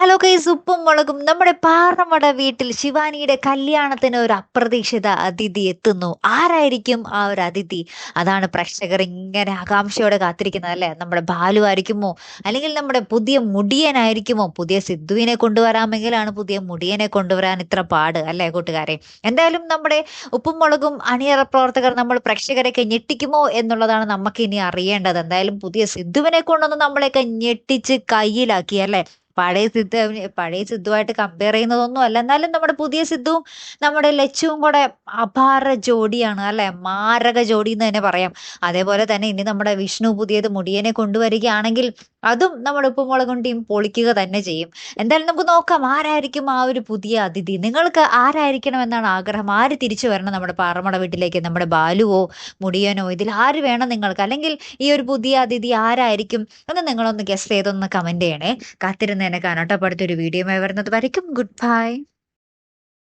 Hello guys, ഉപ്പും മുളകും നമ്മുടെ പാറമട വീട്ടിൽ ശിവാനിയുടെ കല്യാണത്തിന് ഒരു അപ്രതീക്ഷിത അതിഥി എത്തുന്നു. ആരായിരിക്കും ആ ഒരു അതിഥി? അതാണ് പ്രേക്ഷകർ ഇങ്ങനെ ആകാംക്ഷയോടെ കാത്തിരിക്കുന്നത്, അല്ലെ? നമ്മുടെ ബാലു ആയിരിക്കുമോ, അല്ലെങ്കിൽ നമ്മുടെ പുതിയ മുടിയനായിരിക്കുമോ? പുതിയ സിദ്ധുവിനെ കൊണ്ടുവരാമെങ്കിലാണ് പുതിയ മുടിയനെ കൊണ്ടുവരാൻ ഇത്ര പാട്, അല്ലെ കൂട്ടുകാരെ? എന്തായാലും നമ്മുടെ ഉപ്പും മുളകും അണിയറ പ്രവർത്തകർ നമ്മൾ പ്രേക്ഷകരെയൊക്കെ ഞെട്ടിക്കുമോ എന്നുള്ളതാണ് നമുക്ക് ഇനി അറിയേണ്ടത്. എന്തായാലും പുതിയ സിദ്ധുവിനെ കൊണ്ടൊന്ന് നമ്മളെയൊക്കെ ഞെട്ടിച്ച് കയ്യിലാക്കി, അല്ലെ? പഴയ സിദ്ധുവായിട്ട് കമ്പയർ ചെയ്യുന്നതൊന്നും അല്ല. എന്നാലും നമ്മുടെ പുതിയ സിദ്ധുവും നമ്മുടെ ലച്ചുവും കൂടെ അപാര ജോഡിയാണ്, അല്ലെ? മാരക ജോഡി എന്ന് തന്നെ പറയാം. അതേപോലെ തന്നെ ഇനി നമ്മുടെ വിഷ്ണു പുതിയത് മുടിയനെ കൊണ്ടുവരികയാണെങ്കിൽ അതും നമ്മുടെ ഉപ്പുമുളകും ടീം പൊളിക്കുക തന്നെ ചെയ്യും. എന്തായാലും നമുക്ക് നോക്കാം ആരായിരിക്കും ആ ഒരു പുതിയ അതിഥി. നിങ്ങൾക്ക് ആരായിരിക്കണം എന്നാണ് ആഗ്രഹം? ആര് തിരിച്ചു വരണം നമ്മുടെ പാറമട വീട്ടിലേക്ക്? നമ്മുടെ ബാലുവോ, മുടിയനോ? ഇതിൽ ആര് വേണം നിങ്ങൾക്ക്? അല്ലെങ്കിൽ ഈ ഒരു പുതിയ അതിഥി ആരായിരിക്കും എന്ന് നിങ്ങളൊന്ന് ഗസ് ചെയ്തൊന്ന് കമന്റ് ചെയ്യണേ. കാത്തിരുന്നേനെ കാണാട്ടോ. അടുത്തൊരു വീഡിയോയുമായി വരുന്നത് വരയ്ക്കും. Good bye.